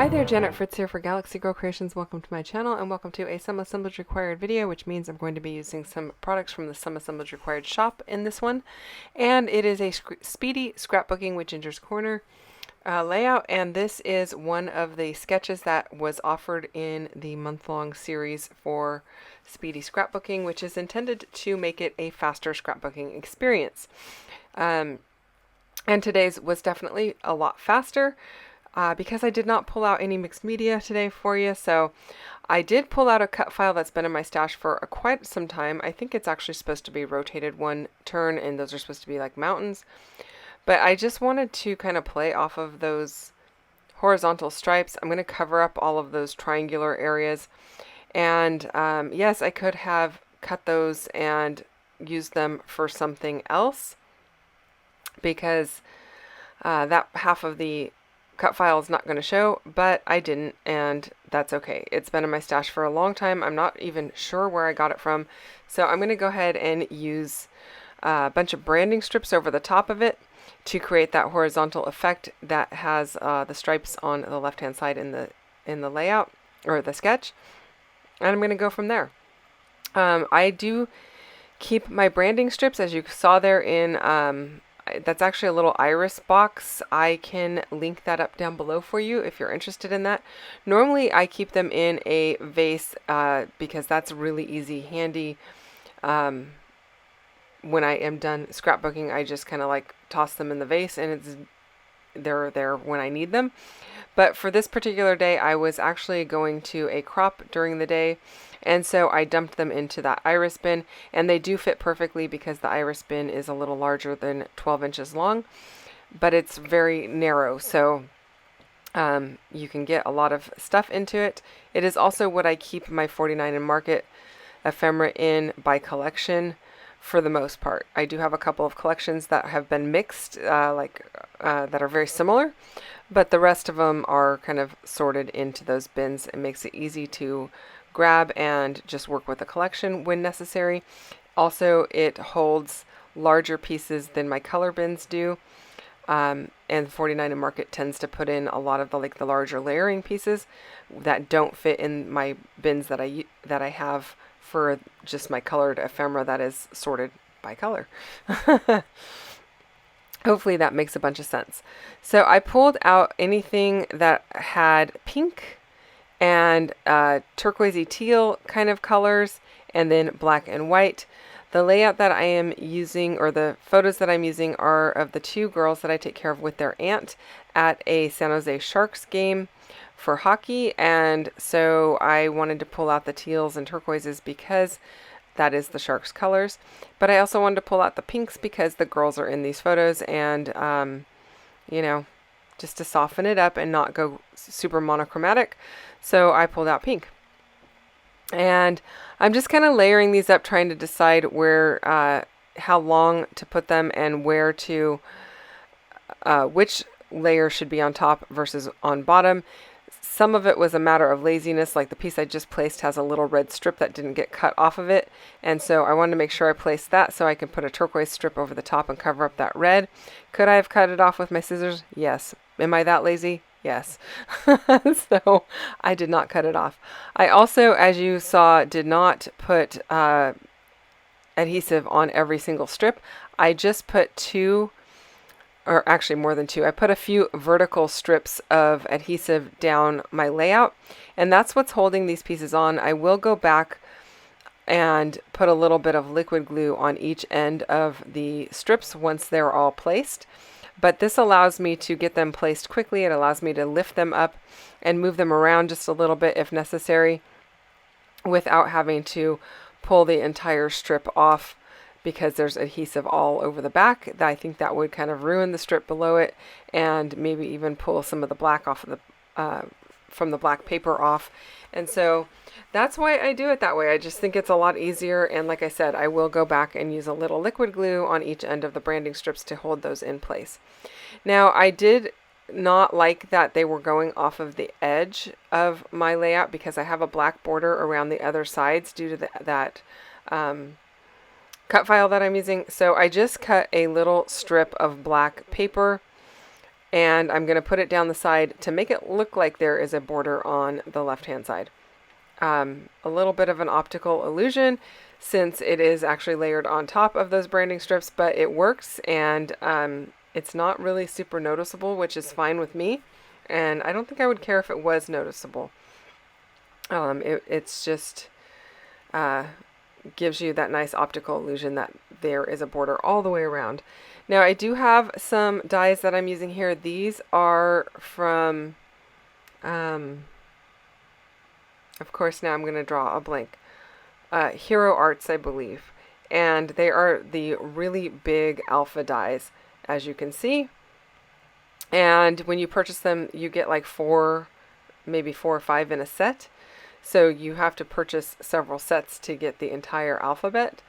Hi there, Janet Fritz here for Galaxy Girl Creations. Welcome to my channel and welcome to a Some Assemblage Required video, which means I'm going to be using some products from the Some Assemblage Required shop in this one. And it is a Speedy Scrapbooking with Ginger's Corner layout, and this is one of the sketches that was offered in the month-long series for Speedy Scrapbooking, which is intended to make it a faster scrapbooking experience. And today's was definitely a lot faster. Because I did not pull out any mixed media today for you, so I did pull out a cut file that's been in my stash for quite some time. I think it's actually supposed to be rotated one turn, and those are supposed to be like mountains. But I just wanted to kind of play off of those horizontal stripes. I'm going to cover up all of those triangular areas. And yes, I could have cut those and used them for something else, because that half of the cut file is not going to show, but I didn't, and that's okay. It's been in my stash for a long time. I'm not even sure where I got it from, so I'm going to go ahead and use a bunch of branding strips over the top of it to create that horizontal effect that has the stripes on the left hand side in the layout or the sketch, and I'm going to go from there. I do keep my branding strips, as you saw there in that's actually a little iris box. I can link that up down below for you if you're interested in that. Normally I keep them in a vase because that's really easy, handy. When I am done scrapbooking, I just kind of like toss them in the vase, and they're there when I need them. But for this particular day, I was actually going to a crop during the day, and so I dumped them into that iris bin, and they do fit perfectly because the iris bin is a little larger than 12 inches long, but it's very narrow, so you can get a lot of stuff into it. It is also what I keep my 49 and Market ephemera in by collection for the most part. I do have a couple of collections that have been mixed, that are very similar, but the rest of them are kind of sorted into those bins. It makes it easy to grab and just work with a collection when necessary. Also, it holds larger pieces than my color bins do, and 49 and Market tends to put in a lot of the larger layering pieces that don't fit in my bins that I have for just my colored ephemera that is sorted by color. Hopefully that makes a bunch of sense. So I pulled out anything that had pink and turquoisey teal kind of colors, and then black and white. The layout that I am using, or the photos that I'm using, are of the two girls that I take care of with their aunt at a San Jose Sharks game for hockey, and so I wanted to pull out the teals and turquoises because that is the Sharks colors. But I also wanted to pull out the pinks because the girls are in these photos, and just to soften it up and not go super monochromatic. So I pulled out pink. And I'm just kind of layering these up, trying to decide where, how long to put them and where to, which layer should be on top versus on bottom. Some of it was a matter of laziness, like the piece I just placed has a little red strip that didn't get cut off of it, and so I wanted to make sure I placed that so I can put a turquoise strip over the top and cover up that red. Could I have cut it off with my scissors? Yes. Am I that lazy? Yes. So I did not cut it off. I also, as you saw, did not put adhesive on every single strip. I just put two, or actually more than two. I put a few vertical strips of adhesive down my layout, and that's what's holding these pieces on. I will go back and put a little bit of liquid glue on each end of the strips once they're all placed, but this allows me to get them placed quickly. It allows me to lift them up and move them around just a little bit if necessary without having to pull the entire strip off, because there's adhesive all over the back. I think that would kind of ruin the strip below it, and maybe even pull some of the black off of the from the black paper off. And so that's why I do it that way. I just think it's a lot easier, and like I said, I will go back and use a little liquid glue on each end of the branding strips to hold those in place. Now, I did not like that they were going off of the edge of my layout because I have a black border around the other sides due to that cut file that I'm using. So I just cut a little strip of black paper and I'm going to put it down the side to make it look like there is a border on the left-hand side. A little bit of an optical illusion since it is actually layered on top of those branding strips, but it works, and it's not really super noticeable, which is fine with me, and I don't think I would care if it was noticeable. It's just gives you that nice optical illusion that there is a border all the way around. Now I do have some dies that I'm using here. These are from, of course now I'm going to draw a blank, Hero Arts, I believe. And they are the really big alpha dies, as you can see. And when you purchase them, you get like maybe 4 or 5 in a set. So you have to purchase several sets to get the entire alphabet.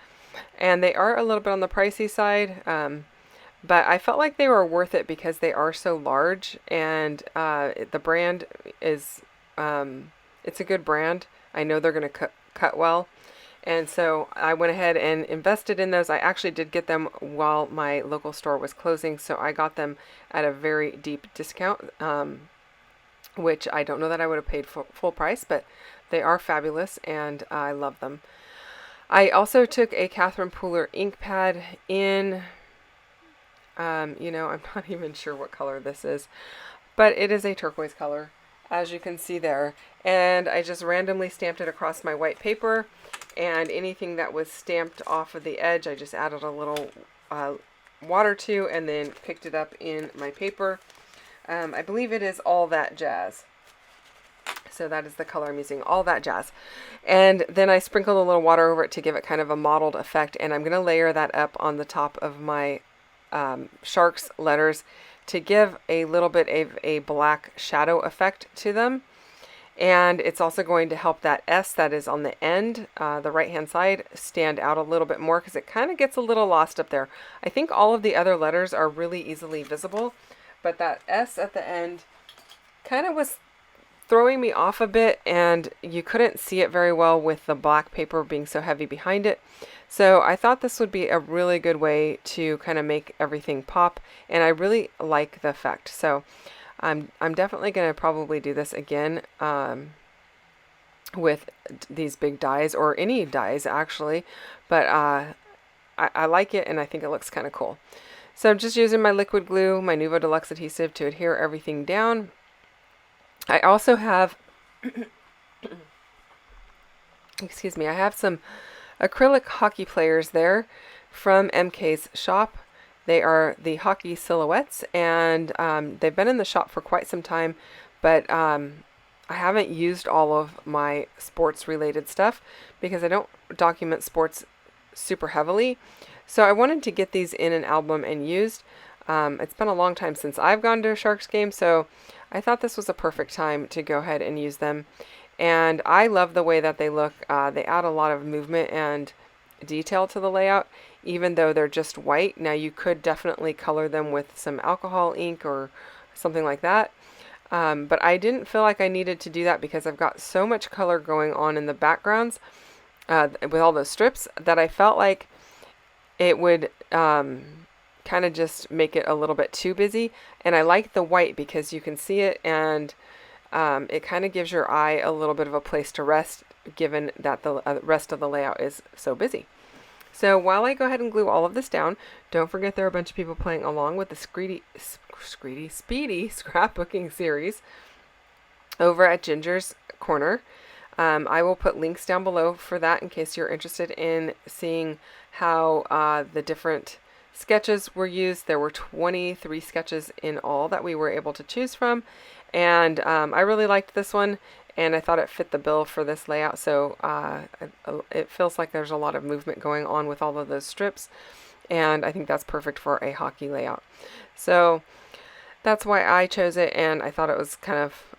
And they are a little bit on the pricey side, but I felt like they were worth it because they are so large, and the brand is, it's a good brand. I know they're going to cut well. And so I went ahead and invested in those. I actually did get them while my local store was closing, so I got them at a very deep discount, which I don't know that I would have paid full price, but they are fabulous and I love them. I also took a Catherine Pooler ink pad in, I'm not even sure what color this is, but it is a turquoise color, as you can see there. And I just randomly stamped it across my white paper, and anything that was stamped off of the edge, I just added a little water to, and then picked it up in my paper. I believe it is All That Jazz. So that is the color I'm using, All That Jazz. And then I sprinkled a little water over it to give it kind of a mottled effect, and I'm going to layer that up on the top of my shark's letters to give a little bit of a black shadow effect to them. And it's also going to help that S that is on the end, the right hand side, stand out a little bit more, because it kind of gets a little lost up there. I think all of the other letters are really easily visible, but that S at the end kind of was throwing me off a bit, and you couldn't see it very well with the black paper being so heavy behind it. So I thought this would be a really good way to kind of make everything pop, and I really like the effect. So I'm definitely going to probably do this again with these big dies, or any dies actually, but I like it, and I think it looks kind of cool. So I'm just using my liquid glue, my Nuvo Deluxe adhesive, to adhere everything down. I also have, excuse me, I have some acrylic hockey players there from MK's shop. They are the hockey silhouettes, and they've been in the shop for quite some time, but I haven't used all of my sports related stuff because I don't document sports super heavily. So I wanted to get these in an album and used. It's been a long time since I've gone to a Sharks game, so I thought this was a perfect time to go ahead and use them. And I love the way that they look. They add a lot of movement and detail to the layout, even though they're just white. Now you could definitely color them with some alcohol ink or something like that. But I didn't feel like I needed to do that because I've got so much color going on in the backgrounds with all those strips that I felt like it would kind of just make it a little bit too busy. And I like the white because you can see it, and it kind of gives your eye a little bit of a place to rest, given that the rest of the layout is so busy. So while I go ahead and glue all of this down, don't forget there are a bunch of people playing along with the Speedy Scrapbooking series over at Ginger's Corner. I will put links down below for that in case you're interested in seeing how the different sketches were used. There were 23 sketches in all that we were able to choose from, and I really liked this one, and I thought it fit the bill for this layout. So it feels like there's a lot of movement going on with all of those strips, and I think that's perfect for a hockey layout. So that's why I chose it, and I thought it was kind of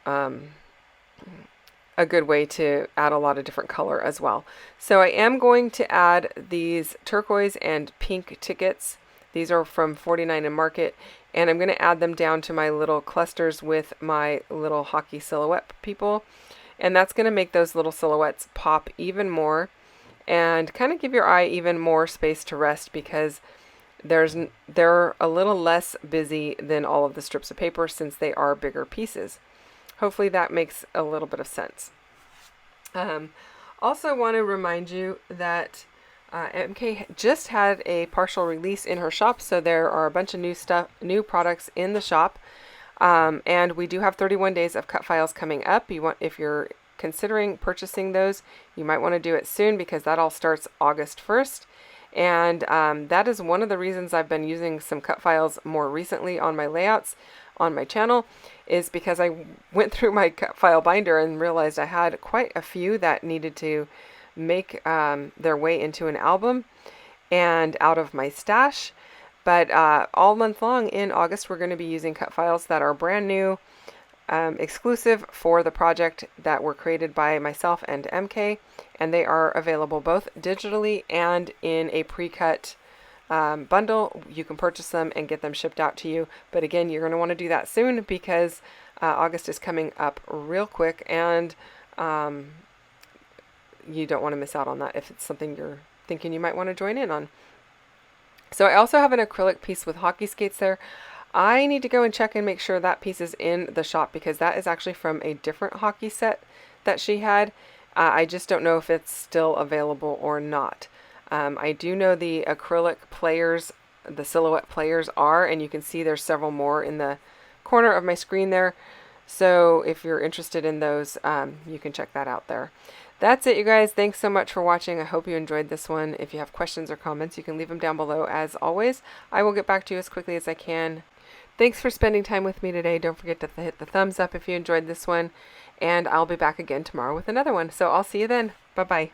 a good way to add a lot of different color as well. So I am going to add these turquoise and pink tickets. These are from 49 and Market, and I'm going to add them down to my little clusters with my little hockey silhouette people, and that's going to make those little silhouettes pop even more and kind of give your eye even more space to rest, because they're a little less busy than all of the strips of paper since they are bigger pieces. Hopefully that makes a little bit of sense. Also want to remind you that MK just had a partial release in her shop, so there are a bunch of new products in the shop, and we do have 31 days of cut files coming up. If you're considering purchasing those, you might want to do it soon because that all starts August 1st. And that is one of the reasons I've been using some cut files more recently on my layouts on my channel, is because I went through my cut file binder and realized I had quite a few that needed to make their way into an album and out of my stash. But all month long in August, we're going to be using cut files that are brand new, exclusive for the project that were created by myself and MK, and they are available both digitally and in a pre-cut bundle. You can purchase them and get them shipped out to you, but again, you're going to want to do that soon because August is coming up real quick, and you don't want to miss out on that if it's something you're thinking you might want to join in on. So I also have an acrylic piece with hockey skates there. I need to go and check and make sure that piece is in the shop because that is actually from a different hockey set that she had. I just don't know if it's still available or not. I do know the acrylic players, the silhouette players are, and you can see there's several more in the corner of my screen there. So if you're interested in those, you can check that out there. That's it, you guys. Thanks so much for watching. I hope you enjoyed this one. If you have questions or comments, you can leave them down below. As always, I will get back to you as quickly as I can. Thanks for spending time with me today. Don't forget to hit the thumbs up if you enjoyed this one, and I'll be back again tomorrow with another one. So I'll see you then. Bye-bye.